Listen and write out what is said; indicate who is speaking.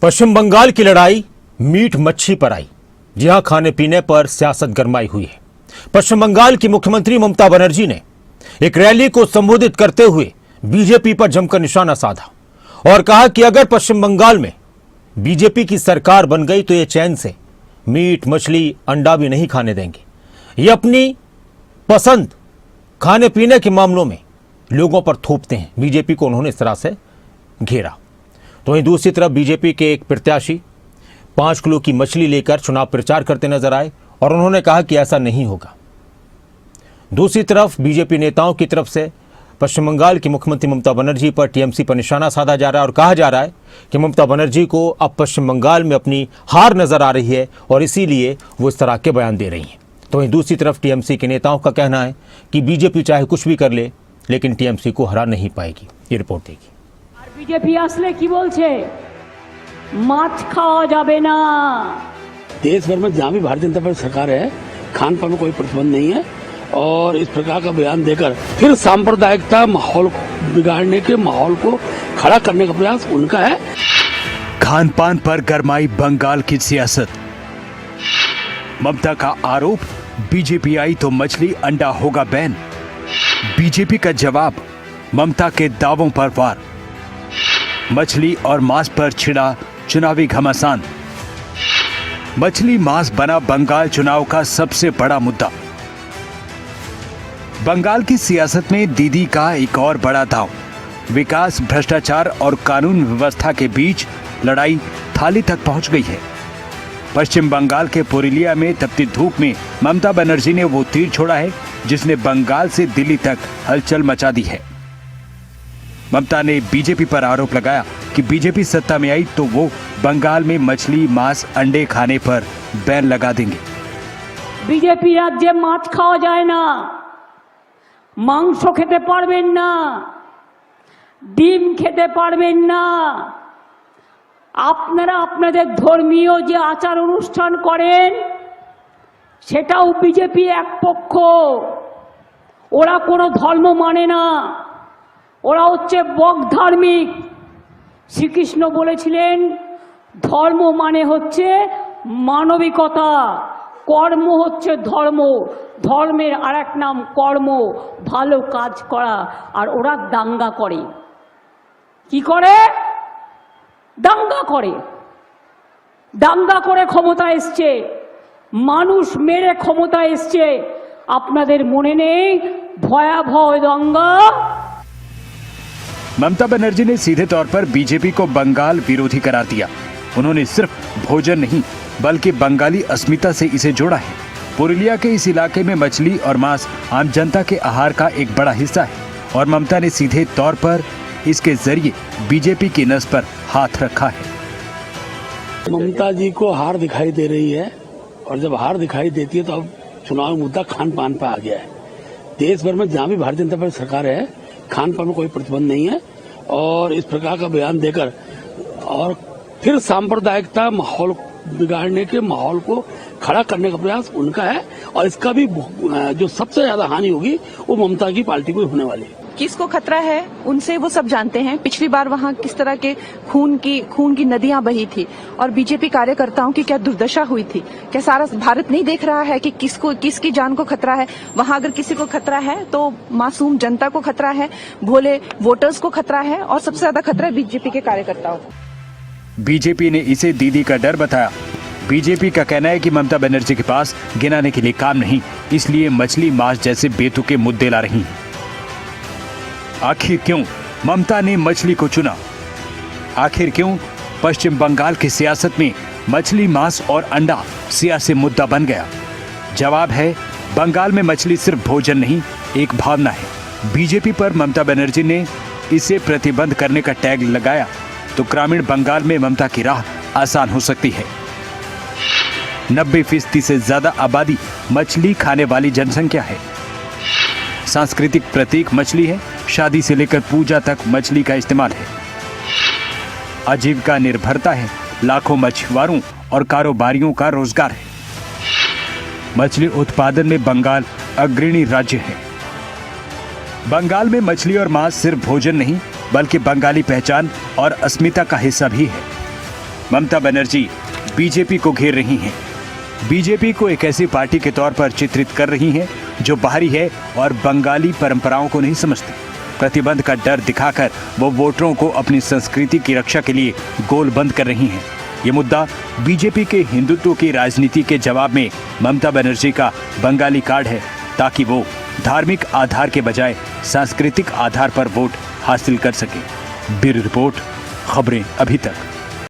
Speaker 1: पश्चिम बंगाल की लड़ाई मीट मच्छी पर आई। जी हां, खाने पीने पर सियासत गरमाई हुई है। पश्चिम बंगाल की मुख्यमंत्री ममता बनर्जी ने एक रैली को संबोधित करते हुए बीजेपी पर जमकर निशाना साधा और कहा कि अगर पश्चिम बंगाल में बीजेपी की सरकार बन गई तो ये चैन से मीट मछली अंडा भी नहीं खाने देंगे। ये अपनी पसंद खाने पीने के मामलों में लोगों पर थोपते हैं। बीजेपी को उन्होंने इस तरह से घेरा। तो वहीं दूसरी तरफ बीजेपी के एक प्रत्याशी 5 किलो की मछली लेकर चुनाव प्रचार करते नजर आए और उन्होंने कहा कि ऐसा नहीं होगा। दूसरी तरफ बीजेपी नेताओं की तरफ से पश्चिम बंगाल की मुख्यमंत्री ममता बनर्जी पर टीएमसी पर निशाना साधा जा रहा है और कहा जा रहा है कि ममता बनर्जी को अब पश्चिम बंगाल में अपनी हार नजर आ रही है और इसीलिए वो इस तरह के बयान दे रही हैं। तो वहीं दूसरी तरफ टीएमसी के नेताओं का कहना है कि बीजेपी चाहे कुछ भी कर ले लेकिन टीएमसी को हरा नहीं पाएगी। ये रिपोर्ट देखिए।
Speaker 2: बीजेपी আসলে কি বলছে মাছ খাওয়া যাবে না।
Speaker 3: देश भर में जहाँ भी भारतीय जनता पार्टी सरकार है खान पान में कोई प्रतिबंध नहीं है और इस प्रकार का बयान देकर फिर सांप्रदायिकता माहौल बिगाड़ने के माहौल को खड़ा करने का प्रयास उनका है।
Speaker 4: खान पान पर गरमाई बंगाल की सियासत। ममता का आरोप, बीजेपी आई तो मछली अंडा होगा बैन। बीजेपी का जवाब, ममता के दावों पर वार। मछली और मांस पर छिड़ा चुनावी घमासान। मछली मांस बना बंगाल चुनाव का सबसे बड़ा मुद्दा। बंगाल की सियासत में दीदी का एक और बड़ा दांव। विकास, भ्रष्टाचार और कानून व्यवस्था के बीच लड़ाई थाली तक पहुंच गई है। पश्चिम बंगाल के पुरुलिया में तपती धूप में ममता बनर्जी ने वो तीर छोड़ा है जिसने बंगाल से दिल्ली तक हलचल मचा दी है। ममता ने बीजेपी पर आरोप लगाया कि बीजेपी सत्ता में आई तो वो बंगाल में मछली, मांस, अंडे खाने पर बैन लगा देंगे।
Speaker 2: बीजेपी राज्य माछ खाওয়া যায় না, মাংস খেতে পারবেন না, ডিম খেতে পারবেন না। আপনারা আপনাদের ধর্মীয় যে আচার অনুষ্ঠান করেন সেটাও বিজেপি এক পক্ষ। ওরা কোনো ধর্ম মানে না, ওরা হচ্ছে বকধার্মিক। শ্রীকৃষ্ণ বলেছিলেন ধর্ম মানে হচ্ছে মানবিকতা, কর্ম হচ্ছে ধর্ম, ধর্মের আরেক নাম কর্ম, ভালো কাজ করা। আর ওরা দাঙ্গা করে। কি করে? দাঙ্গা করে। দাঙ্গা করে ক্ষমতা এসছে, মানুষ মেরে ক্ষমতা এসছে। আপনাদের মনে নেই ভয়াবহ দাঙ্গা?
Speaker 4: ममता बनर्जी ने सीधे तौर पर बीजेपी को बंगाल विरोधी करार दिया। उन्होंने सिर्फ भोजन नहीं बल्कि बंगाली अस्मिता से इसे जोड़ा है। पुरुलिया के इस इलाके में मछली और मांस आम जनता के आहार का एक बड़ा हिस्सा है और ममता ने सीधे तौर पर इसके जरिए बीजेपी की नस पर हाथ रखा है।
Speaker 3: ममता जी को हार दिखाई दे रही है और जब हार दिखाई देती है तो अब चुनाव मुद्दा खान पान पर आ गया है। देश भर में जहाँ भी भारतीय जनता पार्टी सरकार है खान पान में कोई प्रतिबंध नहीं है और इस प्रकार का बयान देकर और फिर सांप्रदायिकता माहौल बिगाड़ने के माहौल को खड़ा करने का प्रयास उनका है और इसका भी जो सबसे ज्यादा हानि होगी वो ममता की पार्टी को होने वाली है।
Speaker 5: किसको खतरा है उनसे वो सब जानते हैं। पिछली बार वहाँ किस तरह के खून की नदियां बही थी और बीजेपी कार्यकर्ताओं की क्या दुर्दशा हुई थी। क्या सारा भारत नहीं देख रहा है कि किसकी जान को खतरा है? वहाँ अगर किसी को खतरा है तो मासूम जनता को खतरा है, भोले वोटर्स को खतरा है और सबसे ज्यादा खतरा है बीजेपी के कार्यकर्ताओं को।
Speaker 4: बीजेपी ने इसे दीदी का डर बताया। बीजेपी का कहना है कि ममता बनर्जी के पास गिनाने के लिए काम नहीं, इसलिए मछली, मांस जैसे बेतुके मुद्दे ला रही हैं। आखिर क्यों ममता ने मछली को चुना? आखिर क्यों पश्चिम बंगाल की सियासत में मछली, मांस और अंडा सियासी मुद्दा बन गया? जवाब है, बंगाल में मछली सिर्फ भोजन नहीं, एक भावना है। बीजेपी पर ममता बनर्जी ने इसे प्रतिबंध करने का टैग लगाया तो ग्रामीण बंगाल में ममता की राह आसान हो सकती है। 90% से ज्यादा आबादी मछली खाने वाली जनसंख्या है। सांस्कृतिक प्रतीक मछली है। शादी से लेकर पूजा तक मछली का इस्तेमाल है। आजीविका निर्भरता है। लाखों मछुआरों और कारोबारियों का रोजगार है। मछली उत्पादन में बंगाल अग्रणी राज्य है। बंगाल में मछली और मांस सिर्फ भोजन नहीं बल्कि बंगाली पहचान और अस्मिता का हिस्सा भी है। ममता बनर्जी बीजेपी को घेर रही हैं। बीजेपी को एक ऐसी पार्टी के तौर पर चित्रित कर रही हैं जो बाहरी है और बंगाली परंपराओं को नहीं समझती। प्रतिबंध का डर दिखाकर वो वोटरों को अपनी संस्कृति की रक्षा के लिए गोल बंद कर रही हैं। ये मुद्दा बीजेपी के हिंदुत्व की राजनीति के जवाब में ममता बनर्जी का बंगाली कार्ड है, ताकि वो धार्मिक आधार के बजाय सांस्कृतिक आधार पर वोट हासिल कर सके। ब्यूरो रिपोर्ट, खबरें अभी तक।